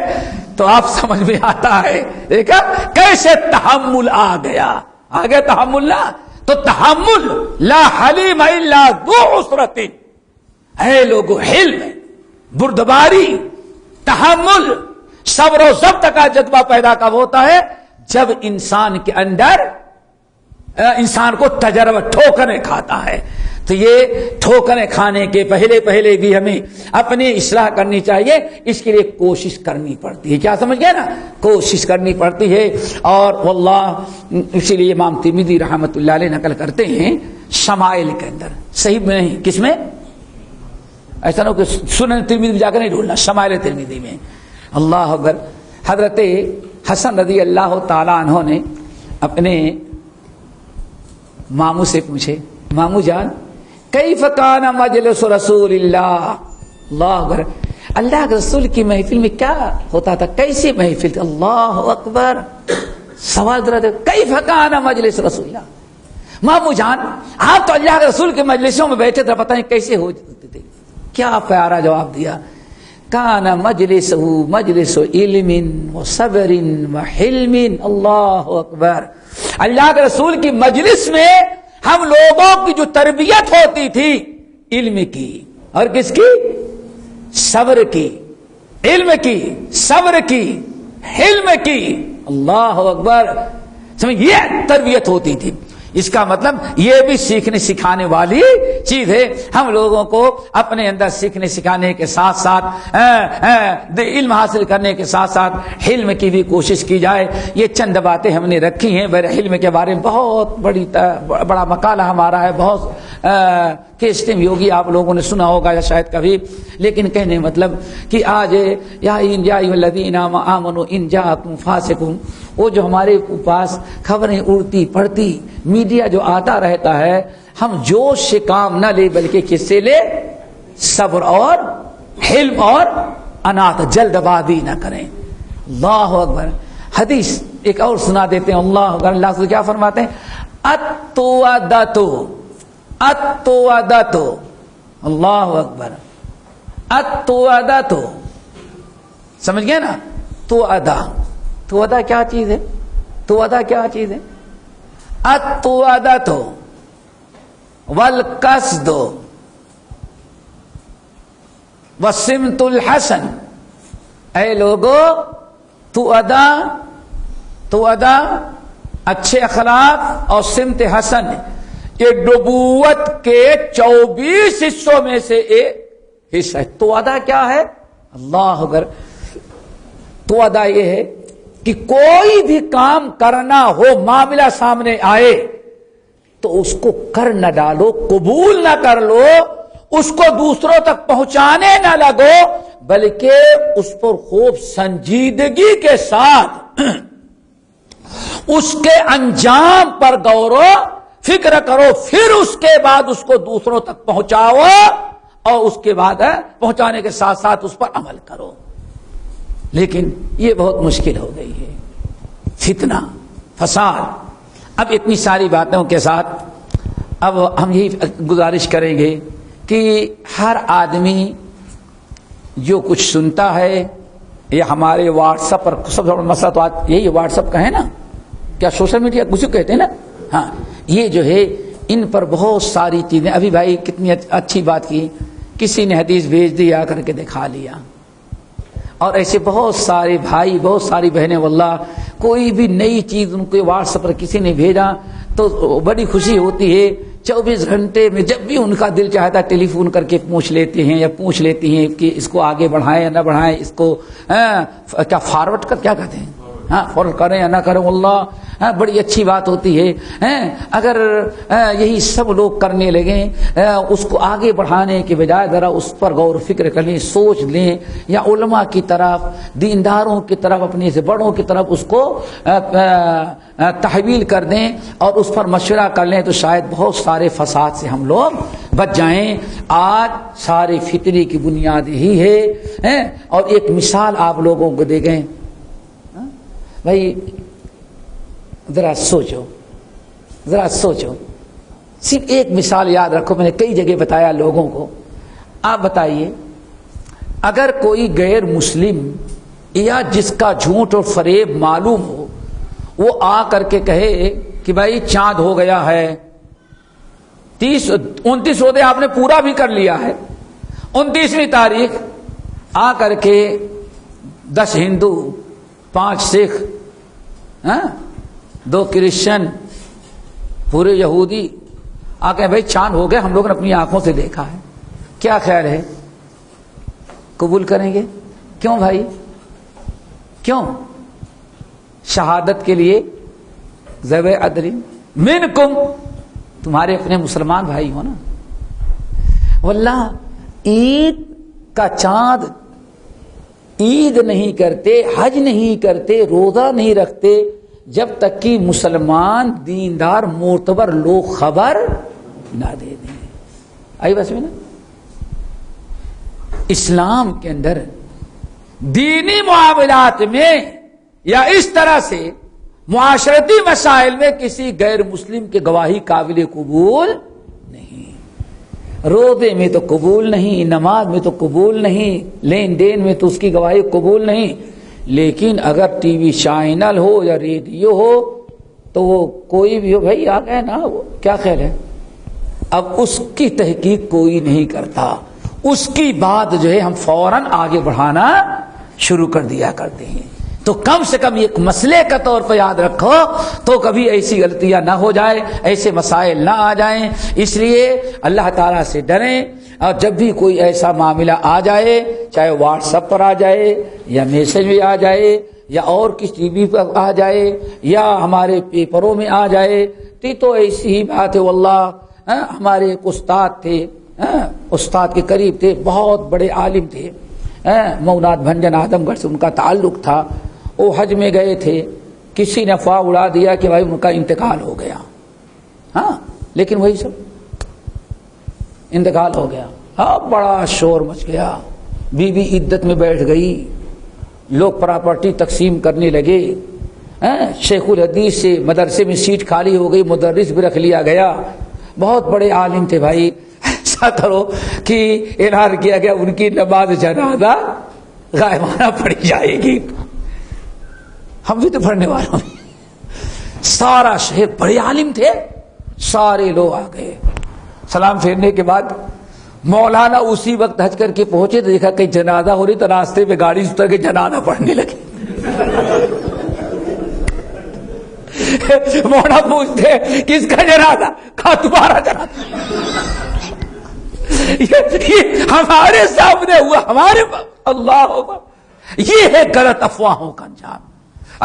تو آپ سمجھ میں آتا ہے دیکھا کیسے تحمل آ گیا. آگے تحمل نہ تو تحمل لا حلیم الا ذو عسرۃ. اے لوگو حلم, بردباری, تحمل, صبر و ضبط کا جذبہ پیدا کب ہوتا ہے؟ جب انسان کے اندر انسان کو تجربہ ٹھوکریں کھاتا ہے. تو یہ ٹھوکریں کھانے کے پہلے بھی ہمیں اپنی اصلاح کرنی چاہیے. اس کے لیے کوشش کرنی پڑتی ہے. کیا سمجھ گئے نا, کوشش کرنی پڑتی ہے. اور واللہ اسی لیے امام ترمذی رحمۃ اللہ علیہ نقل کرتے ہیں شمائل کے اندر, صحیح میں نہیں, کس میں, ایسا نہ کہ سنن ترمذی میں جا کر نہیں ڈھونڈنا, شمائل ترمذی میں. اللہ اکبر. حضرت حسن رضی اللہ تعالی عنہ نے اپنے ماموں سے پوچھے, ماموں جان کیف کان مجلس رسول اللہ, اللہ اکبر, اللہ کے رسول کی محفل میں کیا ہوتا تھا, کیسی محفل تھی؟ اللہ اکبر. سوال ذرا دے, کیف کان مجلس رسول اللہ, ماموں جان آپ تو اللہ کے رسول کے مجلسوں میں بیٹھے تھے, پتہ نہیں کیسے ہوتے تھے. کیا پیارا جواب دیا, کان مجلسہ مجلس علم و صبر و حلم. اللہ اکبر. اللہ کے رسول کی مجلس میں ہم لوگوں کی جو تربیت ہوتی تھی علم کی اور کس کی, صبر کی, علم کی, صبر کی, حلم کی. اللہ اکبر. سمجھ, یہ تربیت ہوتی تھی. اس کا مطلب یہ بھی سیکھنے سکھانے والی چیز ہے. ہم لوگوں کو اپنے اندر سیکھنے سکھانے کے ساتھ ساتھ علم حاصل کرنے کے ساتھ ساتھ حلم کی بھی کوشش کی جائے. یہ چند باتیں ہم نے رکھی ہیں. حلم کے بارے میں بہت بڑا مقالہ ہمارا ہے, بہت کیسٹم یوگی آپ لوگوں نے سنا ہوگا یا شاید کبھی. لیکن کہنے مطلب کہ آج یا الذین آمنوا ان جاءکم فاسق, وہ جو ہمارے پاس خبریں اڑتی پڑتی میڈیا جو آتا رہتا ہے, ہم جوش سے کام نہ لے بلکہ کس سے لے, صبر اور حلم اور انات, جلد بازی نہ کریں. اللہ اکبر. حدیث ایک اور سنا دیتے ہیں. اللہ اکبر. اللہ سے کیا فرماتے ہیں, التوادۃ, التوادۃ. اللہ اکبر. التوادۃ, سمجھ گئے نا, توادا, توادا کیا چیز ہے, توادا کیا چیز ہے, التوادۃ والقصد والسمت الحسن. اے لوگو توادا اچھے اخلاق اور سمت حسن, یہ نبوت کے 24 حصوں میں سے ایک حصہ ہے. توادا کیا ہے؟ اللہ اکبر. توادا یہ ہے کہ کوئی بھی کام کرنا ہو, معاملہ سامنے آئے تو اس کو کر نہ ڈالو, قبول نہ کر لو, اس کو دوسروں تک پہنچانے نہ لگو, بلکہ اس پر خوب سنجیدگی کے ساتھ اس کے انجام پر غور و فکر کرو, پھر اس کے بعد اس کو دوسروں تک پہنچاؤ اور اس کے بعد پہنچانے کے ساتھ ساتھ اس پر عمل کرو. لیکن یہ بہت مشکل ہو گئی ہے. فتنہ, فساد. اب اتنی ساری باتوں کے ساتھ اب ہم یہی گزارش کریں گے کہ ہر آدمی جو کچھ سنتا ہے, یہ ہمارے واٹس ایپ پر سب سے بڑا مسئلہ تو آج یہی واٹس ایپ کا ہے نا, کیا سوشل میڈیا کچھ کہتے ہیں نا, ہاں, یہ جو ہے ان پر بہت ساری چیزیں. ابھی بھائی کتنی اچھی بات کی کسی نے حدیث بھیج دی، آ کر کے دکھا لیا. اور ایسے بہت سارے بھائی، بہت ساری بہنیں، واللہ کوئی بھی نئی چیز ان کو واٹس ایپ پر کسی نے بھیجا تو بڑی خوشی ہوتی ہے. 24 گھنٹے میں جب بھی ان کا دل چاہتا ہے ٹیلی فون کر کے پوچھ لیتے ہیں یا پوچھ لیتی ہیں کہ اس کو آگے بڑھائیں یا نہ بڑھائیں، اس کو کیا فارورڈ کر کیا کہتے ہیں، فارورڈ کریں یا نہ کریں. واللہ بڑی اچھی بات ہوتی ہے. اگر یہی سب لوگ کرنے لگیں، اس کو آگے بڑھانے کے بجائے ذرا اس پر غور و فکر کریں، سوچ لیں، یا علماء کی طرف، دینداروں کی طرف، اپنے سے بڑوں کی طرف اس کو تحویل کر دیں اور اس پر مشورہ کر لیں، تو شاید بہت سارے فساد سے ہم لوگ بچ جائیں. آج سارے فتنے کی بنیاد یہی ہے. اور ایک مثال آپ لوگوں کو دے گئے. بھائی ذرا سوچو، صرف ایک مثال یاد رکھو، میں نے کئی جگہ بتایا لوگوں کو. آپ بتائیے، اگر کوئی غیر مسلم یا جس کا جھوٹ اور فریب معلوم ہو، وہ آ کر کے کہے کہ بھائی چاند ہو گیا ہے، 29 روزے آپ نے پورا بھی کر لیا ہے، 29ویں تاریخ آ کر کے 10 ہندو، 5 سکھ، 2 کرسچن، پورے یہودی آ کے بھائی چاند ہو گیا، ہم لوگوں نے اپنی آنکھوں سے دیکھا ہے. کیا خیال ہے، قبول کریں گے؟ کیوں بھائی، کیوں؟ شہادت کے لیے ذوی عدل منکم، تمہارے اپنے مسلمان بھائی ہو نا. واللہ عید کا چاند عید نہیں کرتے، حج نہیں کرتے، روزہ نہیں رکھتے جب تک کہ مسلمان دیندار معتبر لوگ خبر نہ دے دیں. آئی بس میں نا. اسلام کے اندر دینی معاملات میں یا اس طرح سے معاشرتی مسائل میں کسی غیر مسلم کی گواہی قابل قبول نہیں. روزے میں تو قبول نہیں، نماز میں تو قبول نہیں، لین دین میں تو اس کی گواہی قبول نہیں. لیکن اگر ٹی وی چینل ہو یا ریڈیو ہو تو وہ کوئی بھی ہو، بھائی آ گئے نا، وہ کیا خیال ہے، اب اس کی تحقیق کوئی نہیں کرتا. اس کی بات جو ہے ہم فوراً آگے بڑھانا شروع کر دیا کرتے ہیں. تو کم سے کم ایک مسئلے کا طور پر یاد رکھو تو کبھی ایسی غلطیاں نہ ہو جائے، ایسے مسائل نہ آ جائیں. اس لیے اللہ تعالیٰ سے ڈریں، اور جب بھی کوئی ایسا معاملہ آ جائے، چاہے واٹس ایپ پر آ جائے یا میسج میں آ جائے یا اور کسی ٹی وی پر آ جائے یا ہمارے پیپروں میں آ جائے، تو ایسی ہی بات ہے. واللہ ہمارے ایک استاد تھے، استاد کے قریب تھے، بہت بڑے عالم تھے، موناد بھنجن آدم گڑھ سے ان کا تعلق تھا. وہ حج میں گئے تھے، کسی نے افواہ اڑا دیا کہ بھائی ان کا انتقال ہو گیا. لیکن وہی سب انتقال ہو گیا. بڑا شور مچ گیا، بیوی عدت میں بیٹھ گئی، لوگ پراپرٹی تقسیم کرنے لگے. شیخ الحدیث سے مدرسے میں سیٹ خالی ہو گئی، مدرس بھی رکھ لیا گیا. بہت بڑے عالم تھے بھائی. ایسا کرو کہ اعلان کیا گیا ان کی نماز جنازہ غائبانہ پڑھی جائے گی. ہم بھی تو پڑھنے والوں ہیں. سارا شہر، بڑے عالم تھے، سارے لوگ آ گئے. سلام پھیرنے کے بعد مولانا اسی وقت حج کر کے پہنچے تو دیکھا کہ جنازہ ہو رہی، تو راستے پہ گاڑی سے اتر کے جنازہ پڑھنے لگے. مولانا پوچھتے کس کا جنازہ؟ کہا تمہارا جنازہ. یہ ہمارے سامنے ہوا، ہمارے اللہ. یہ ہے غلط افواہوں کا انجام.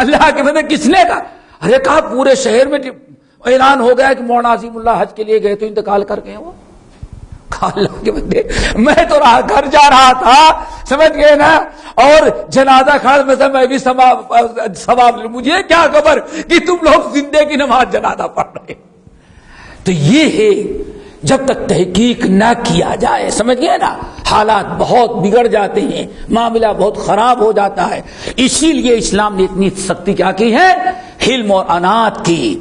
اللہ کے بندے کس نے کہا؟ ارے کہا پورے شہر میں اعلان ہو گیا کہ مولانا عظیم اللہ حج کے لیے گئے تو انتقال کر گئے. وہ کہا اللہ کے بندے میں تو گھر جا رہا تھا، سمجھ گئے نا، اور جنازہ کھڑا میں بھی ثواب، مجھے کیا خبر کہ تم لوگ زندے کی نماز جنازہ پڑھ رہے. تو یہ ہے جب تک تحقیق نہ کیا جائے، سمجھ گئے نا، حالات بہت بگڑ جاتے ہیں، معاملہ بہت خراب ہو جاتا ہے. اسی لیے اسلام نے اتنی سختی کیا کی ہے، حلم اور انات کی.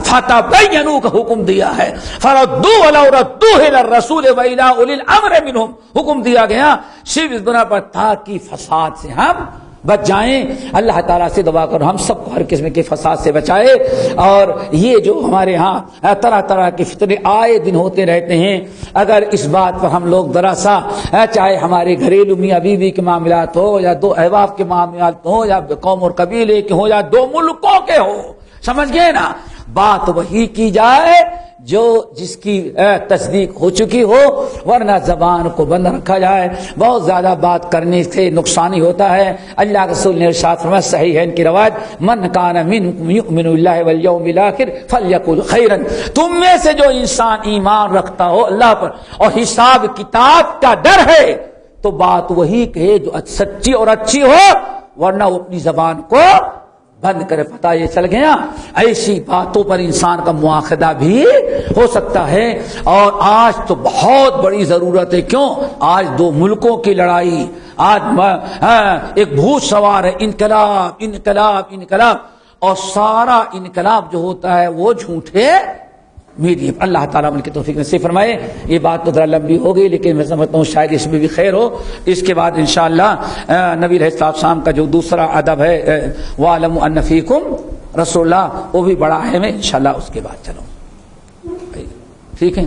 فتبینوا کا حکم دیا ہے، فردوا ولو ردوه الى الرسول والى اولي الامر منهم، حکم دیا گیا صرف اس بنا پر تھا کہ فساد سے ہم بچ جائیں. اللہ تعالیٰ سے دعا کرو ہم سب کو ہر قسم کے فساد سے بچائے. اور یہ جو ہمارے ہاں طرح طرح کے فتنے آئے دن ہوتے رہتے ہیں، اگر اس بات پر ہم لوگ ذرا سا چاہے ہمارے گھریلو میاں بیوی کے معاملات ہو یا دو احباب کے معاملات ہو یا قوم اور قبیلے کے ہو یا دو ملکوں کے ہو، سمجھ گئے نا، بات وہی کی جائے جو جس کی تصدیق ہو چکی ہو، ورنہ زبان کو بند رکھا جائے. بہت زیادہ بات کرنے سے نقصان ہی ہوتا ہے. اللہ کے رسول نے ارشاد فرمایا، صحیح ہے ان کی روایت، من کان منکم یؤمن باللہ والیوم الاخر فلیقل خیرا، تم میں سے جو انسان ایمان رکھتا ہو اللہ پر اور حساب کتاب کا ڈر ہے تو بات وہی کہے جو سچی اور اچھی ہو، ورنہ وہ اپنی زبان کو بند کرے. پتہ یہ چل گیا ایسی باتوں پر انسان کا مواخذہ بھی ہو سکتا ہے. اور آج تو بہت بڑی ضرورت ہے. کیوں؟ آج دو ملکوں کی لڑائی، آج ایک بھوت سوار ہے، انقلاب انقلاب انقلاب، اور سارا انقلاب جو ہوتا ہے وہ جھوٹے میڈیا. اللہ تعالیٰ ان کی توفیق نصیب فرمائے. یہ بات تو ذرا لمبی ہو گئی لیکن میں سمجھتا ہوں شاید اس میں بھی خیر ہو. اس کے بعد انشاءاللہ نبی علیہ السلام کا جو دوسرا ادب ہے وَاعْلَمُوا أَنَّ فِيكُمْ رسول اللہ، وہ بھی بڑا اہم ہے. انشاءاللہ اس کے بعد چلو ٹھیک ہے.